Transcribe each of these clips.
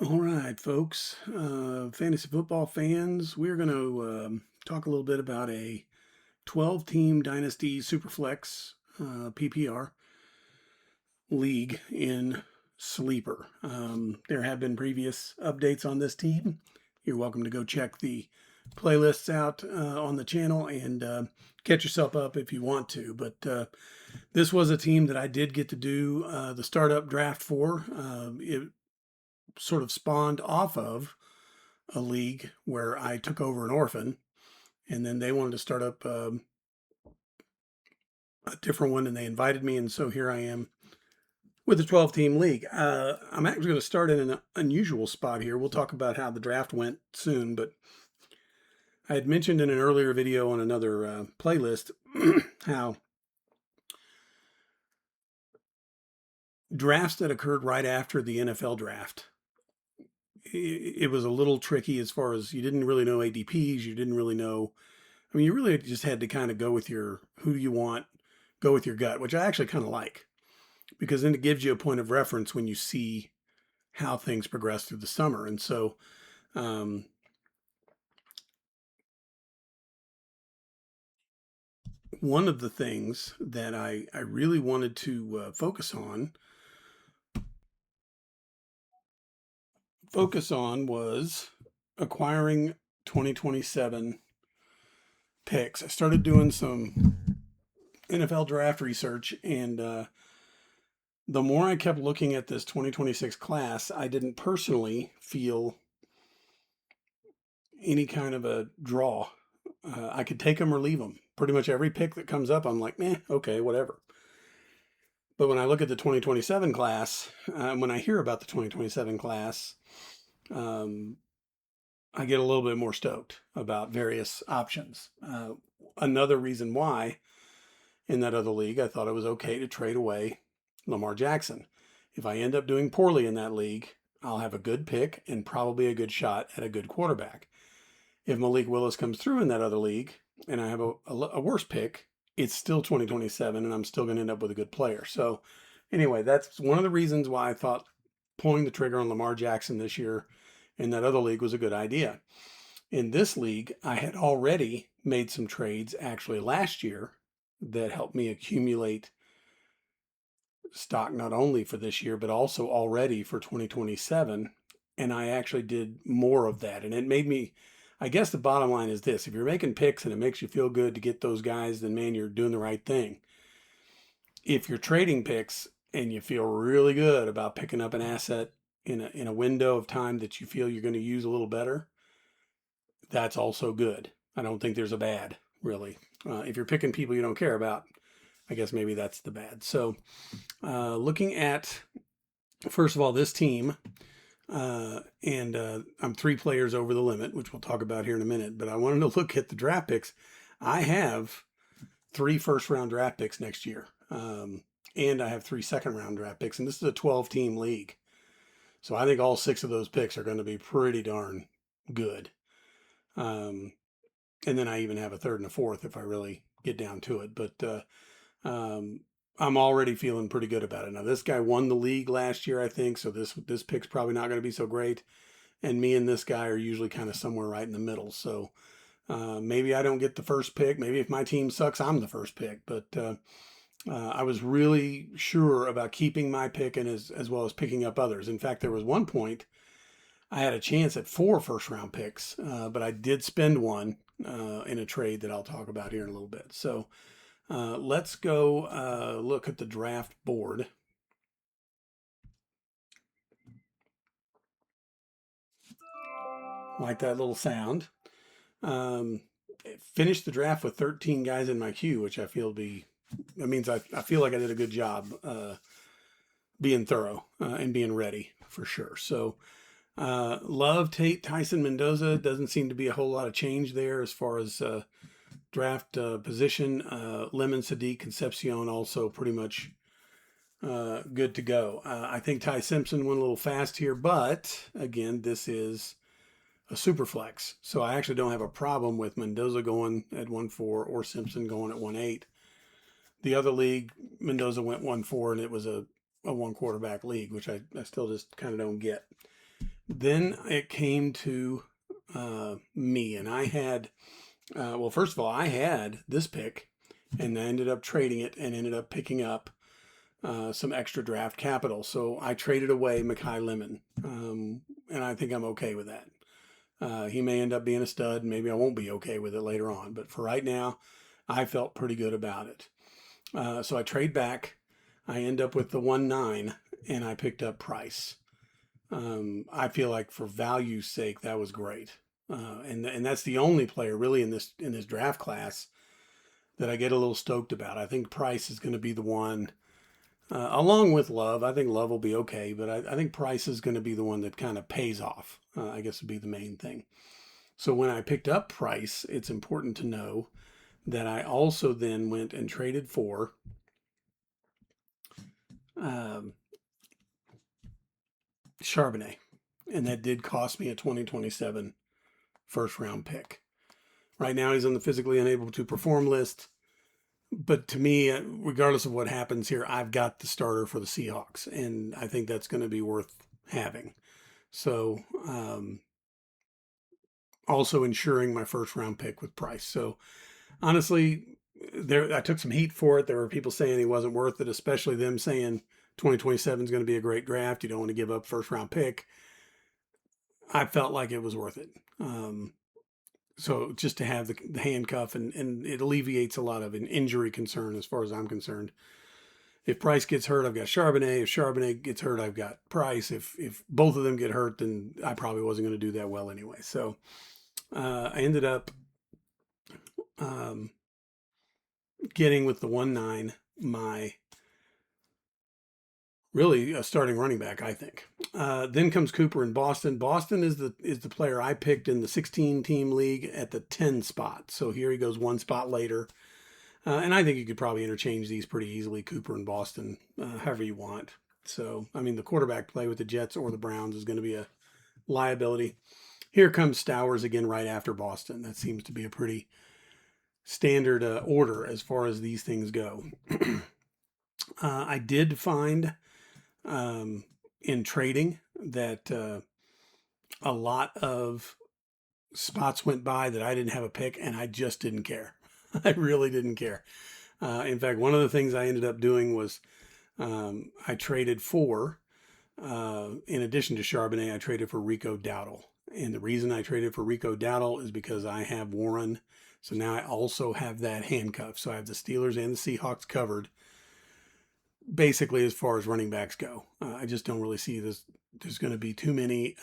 All right, folks, fantasy football fans, we're going to talk a little bit about a 12-team Dynasty Superflex PPR league in Sleeper. There have been previous updates on this team. You're welcome to go check the playlists out on the channel and catch yourself up if you want to. But this was a team that I did get to do the startup draft for. It sort of spawned off of a league where I took over an orphan, and then they wanted to start up a different one, and they invited me, and so here I am with a 12-team league. I'm actually going to start in an unusual spot here. We'll talk about how the draft went soon, but I had mentioned in an earlier video on another playlist how drafts that occurred right after the NFL draft, it was a little tricky as far as you didn't really know ADPs, you didn't really know. I mean, you really just had to kind of go with your who do you want, go with your gut, which I actually kind of like because then it gives you a point of reference when you see how things progress through the summer. And so, um, one of the things that I really wanted to focus on was acquiring 2027 picks. I started doing some NFL draft research, and the more I kept looking at this 2026 class, I didn't personally feel any kind of a draw. I could take them or leave them. Pretty much every pick that comes up, I'm like, meh, okay, whatever. But when I look at the 2027 class, when I hear about the 2027 class, um, I get a little bit more stoked about various options. Another reason why in that other league, I thought it was okay to trade away Lamar Jackson. If I end up doing poorly in that league, I'll have a good pick and probably a good shot at a good quarterback. If Malik Willis comes through in that other league and I have a worse pick, it's still 2027 and I'm still going to end up with a good player. So, anyway, that's one of the reasons why I thought pulling the trigger on Lamar Jackson this year in that other league was a good idea. In this league, I had already made some trades actually last year that helped me accumulate stock not only for this year, but also already for 2027. And I actually did more of that. And it made me, I guess the bottom line is this: if you're making picks and it makes you feel good to get those guys, then man, you're doing the right thing. If you're trading picks and you feel really good about picking up an asset in a window of time that you feel you're going to use a little better, that's also good. I don't think there's a bad, really. If you're picking people you don't care about, I guess maybe that's the bad. So, looking at, first of all, this team, and I'm 3 players over the limit, which we'll talk about here in a minute, but I wanted to look at the draft picks. I have 3 first-round draft picks next year, and I have 3 second-round draft picks, and this is a 12-team league. So I think all 6 of those picks are going to be pretty darn good. Um, and then I even have a third and a fourth if I really get down to it. But I'm already feeling pretty good about it. Now this guy won the league last year, I think, so this pick's probably not going to be so great. And me and this guy are usually kind of somewhere right in the middle. So maybe I don't get the first pick. Maybe if my team sucks, I'm the first pick. But I was really sure about keeping my pick and as well as picking up others. In fact, there was one point I had a chance at 4 first-round picks, but I did spend one in a trade that I'll talk about here in a little bit. So let's go look at the draft board. Like that little sound. Um, Finished the draft with 13 guys in my queue, which I feel that means I feel like I did a good job being thorough and being ready for sure. So love Tate Tyson Mendoza. Doesn't seem to be a whole lot of change there as far as draft position. Lemon Sadiq Concepcion also pretty much good to go. I think Ty Simpson went a little fast here, but again, this is a super flex. So I actually don't have a problem with Mendoza going at 1-4 or Simpson going at 1-8. The other league, Mendoza went 1-4 and it was a 1 quarterback league, which I still just kind of don't get. Then it came to me, and I had, well, first of all, I had this pick, and I ended up trading it and ended up picking up some extra draft capital. So I traded away Mekhi Lemon, and I think I'm okay with that. He may end up being a stud. Maybe I won't be okay with it later on, but for right now, I felt pretty good about it. So I trade back. I end up with the 1-9, and I picked up Price. I feel like for value's sake, that was great. And that's the only player really in this draft class that I get a little stoked about. I think Price is going to be the one, along with Love. I think Love will be okay, but I think Price is going to be the one that kind of pays off. I guess would be the main thing. So when I picked up Price, it's important to know that I also then went and traded for um, Charbonnet, and that did cost me a 2027 first round pick. Right now, he's on the physically unable to perform list. But to me, regardless of what happens here, I've got the starter for the Seahawks, and I think that's going to be worth having. So, also ensuring my first round pick with Price. So, honestly, I took some heat for it. There were people saying he wasn't worth it, especially them saying 2027 is going to be a great draft. You don't want to give up first round pick. I felt like it was worth it. So just to have the handcuff and it alleviates a lot of an injury concern as far as I'm concerned. If Price gets hurt, I've got Charbonnet. If Charbonnet gets hurt, I've got Price. If both of them get hurt, then I probably wasn't going to do that well anyway. So I ended up getting with the 1-9 my really a starting running back, I think. Then comes Cooper in Boston. Boston is the player I picked in the 16 team league at the 10 spot. So here he goes one spot later. And I think you could probably interchange these pretty easily, Cooper and Boston, however you want. So, I mean, the quarterback play with the Jets or the Browns is going to be a liability. Here comes Stowers again right after Boston. That seems to be a pretty standard order as far as these things go. I did find in trading that a lot of spots went by that I didn't have a pick, and I just didn't care. I really didn't care. In fact, one of the things I ended up doing was I traded for, in addition to Charbonnet, I traded for Rico Dowdle. And the reason I traded for Rico Dowdle is because I have Warren. So now I also have that handcuff. So I have the Steelers and the Seahawks covered, basically, as far as running backs go. I just don't really see this. There's going to be too many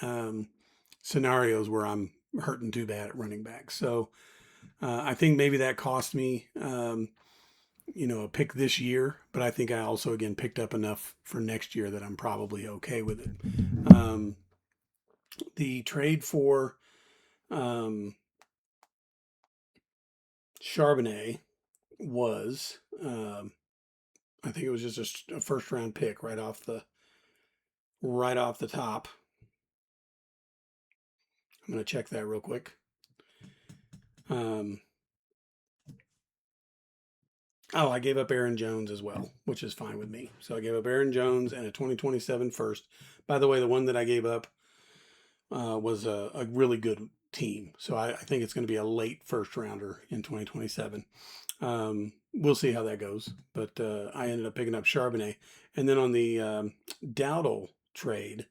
scenarios where I'm hurting too bad at running back. So I think maybe that cost me, a pick this year, but I think I also, again, picked up enough for next year that I'm probably okay with it. The trade for Charbonnet was, I think it was just a first round pick right off the top. I'm going to check that real quick. I gave up Aaron Jones as well, which is fine with me. So I gave up Aaron Jones and a 2027 first. By the way, the one that I gave up was a really good team. So I think it's going to be a late first rounder in 2027. We'll see how that goes. But I ended up picking up Charbonnet. And then on the Dowdle trade,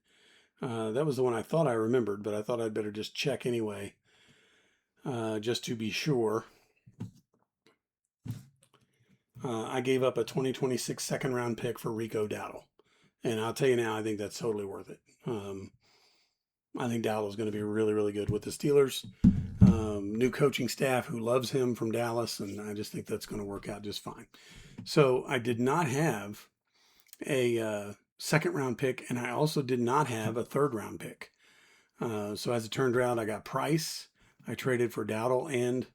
that was the one I thought I remembered, but I thought I'd better just check anyway, just to be sure. I gave up a 2026 second round pick for Rico Dowdle. And I'll tell you now, I think that's totally worth it. I think Dowdle is going to be really, really good with the Steelers. New coaching staff who loves him from Dallas, and I just think that's going to work out just fine. So I did not have a second round pick, and I also did not have a third round pick. So as it turned out, I got Price. I traded for Dowdle and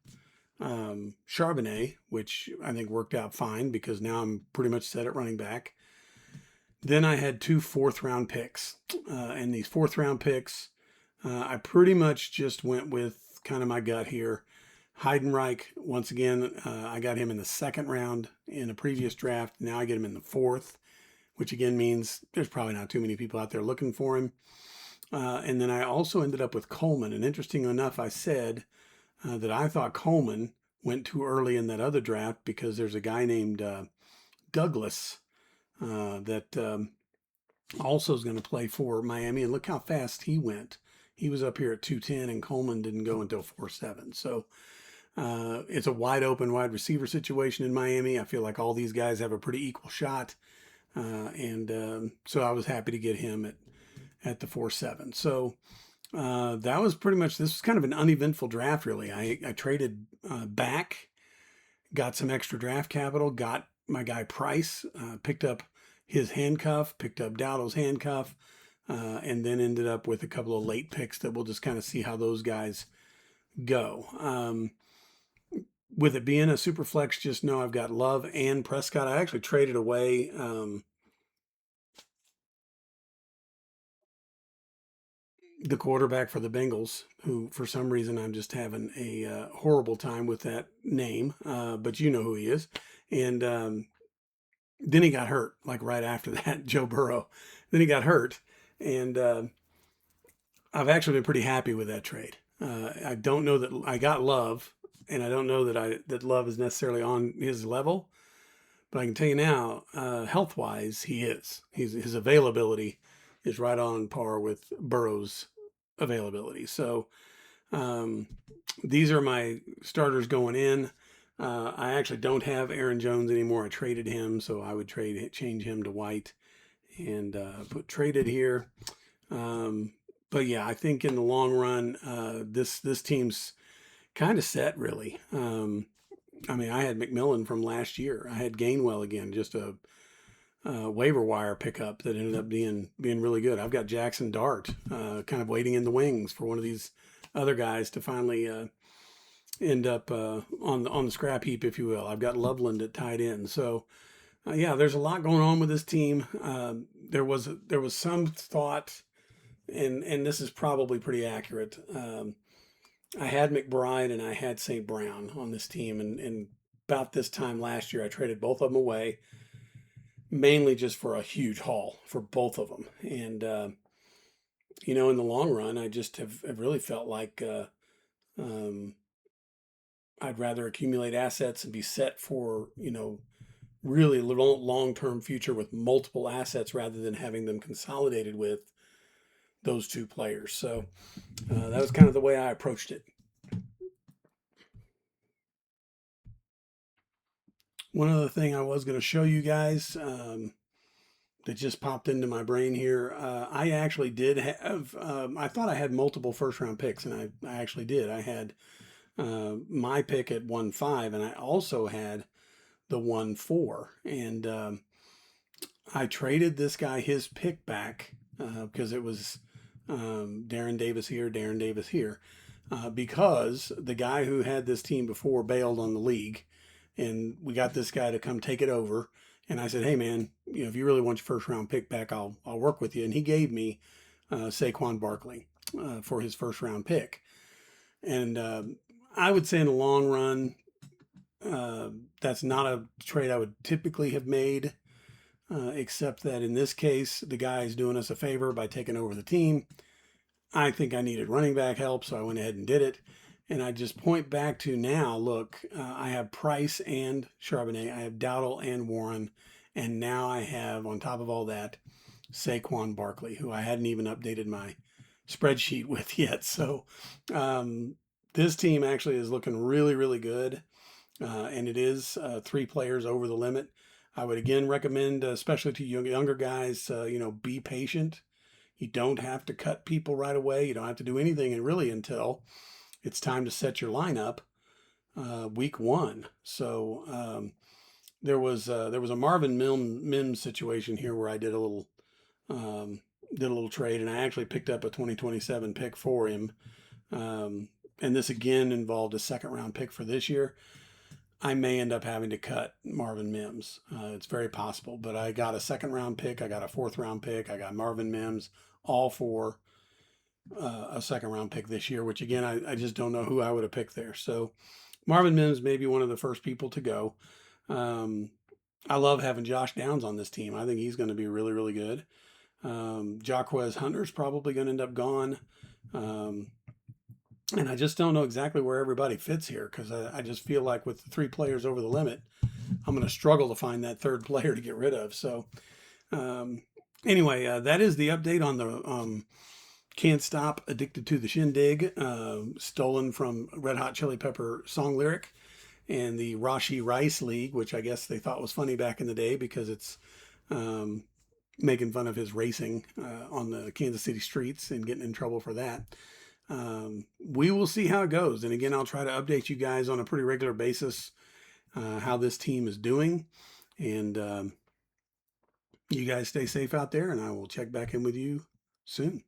Charbonnet, which I think worked out fine because now I'm pretty much set at running back. Then I had 2 fourth round picks. And these fourth round picks, I pretty much just went with kind of my gut here. Heidenreich, once again, I got him in the second round in a previous draft. Now I get him in the fourth, which again means there's probably not too many people out there looking for him. And then I also ended up with Coleman. And interesting enough, I said that I thought Coleman went too early in that other draft because there's a guy named Douglas that also is going to play for Miami. And look how fast he went. He was up here at 210, and Coleman didn't go until 4.7. So it's a wide open wide receiver situation in Miami. I feel like all these guys have a pretty equal shot. And so I was happy to get him at the 4.7. So that was pretty much, this was kind of an uneventful draft, really. I traded back, got some extra draft capital, got my guy Price, picked up his handcuff, picked up Dowdle's handcuff, and then ended up with a couple of late picks that we'll just kind of see how those guys go. With it being a super flex, just know I've got Love and Prescott. I actually traded away the quarterback for the Bengals, who for some reason I'm just having a horrible time with that name, but you know who he is. And then he got hurt, like right after that, Joe Burrow. Then he got hurt, and I've actually been pretty happy with that trade. I don't know that I got Love, and I don't know that Love is necessarily on his level, but I can tell you now, health wise, he is. His availability is right on par with Burrow's availability. So um, these are my starters going in. I actually don't have Aaron Jones anymore. I traded him, so I would change him to White and put traded here. But yeah, I think in the long run, this team's kind of set, really. I mean, I had McMillan from last year. I had Gainwell again, just a waiver wire pickup that ended up being really good. I've got Jackson Dart, kind of waiting in the wings for one of these other guys to finally end up on the scrap heap, if you will. I've got Loveland at tight end. So yeah, there's a lot going on with this team. There was some thought, and this is probably pretty accurate. I had McBride and I had St. Brown on this team, and about this time last year, I traded both of them away, mainly just for a huge haul for both of them. And in the long run, I just have really felt like um, I'd rather accumulate assets and be set for really long-term future with multiple assets rather than having them consolidated with those two players. So that was kind of the way I approached it. One other thing I was going to show you guys that just popped into my brain here. I actually did have, I thought I had multiple first round picks, and I actually did. I had my pick at 1.5, and I also had the 1.4. And I traded this guy his pick back because it was Darren Davis here, because the guy who had this team before bailed on the league, and we got this guy to come take it over. And I said, "Hey man, if you really want your first round pick back, I'll work with you." And he gave me Saquon Barkley for his first round pick. And I would say in the long run, that's not a trade I would typically have made, except that in this case, the guy is doing us a favor by taking over the team. I think I needed running back help, so I went ahead and did it. And I just point back to now, look, I have Price and Charbonnet, I have Dowdle and Warren, and now I have, on top of all that, Saquon Barkley, who I hadn't even updated my spreadsheet with yet. So this team actually is looking really, really good, and it is 3 players over the limit. I would again recommend, especially to younger guys, be patient. You don't have to cut people right away. You don't have to do anything, and really until it's time to set your lineup week 1. So there was a Marvin Mims situation here where I did a little trade, and I actually picked up a 2027 pick for him. And this again involved a second round pick for this year. I may end up having to cut Marvin Mims. It's very possible, but I got a second round pick. I got a 4th round pick. I got Marvin Mims, all for a second round pick this year, which again, I just don't know who I would have picked there. So Marvin Mims may be one of the first people to go. I love having Josh Downs on this team. I think he's going to be really, really good. Jaquez Hunter's probably going to end up gone. Um, and I just don't know exactly where everybody fits here because I just feel like with the 3 players over the limit, I'm going to struggle to find that third player to get rid of. So, um, anyway, that is the update on the Can't Stop Addicted to the Shindig, stolen from Red Hot Chili Pepper song lyric, and the Rashee Rice League, which I guess they thought was funny back in the day because it's um, making fun of his racing on the Kansas City streets and getting in trouble for that. We will see how it goes. And again, I'll try to update you guys on a pretty regular basis how this team is doing. And you guys stay safe out there, and I will check back in with you soon.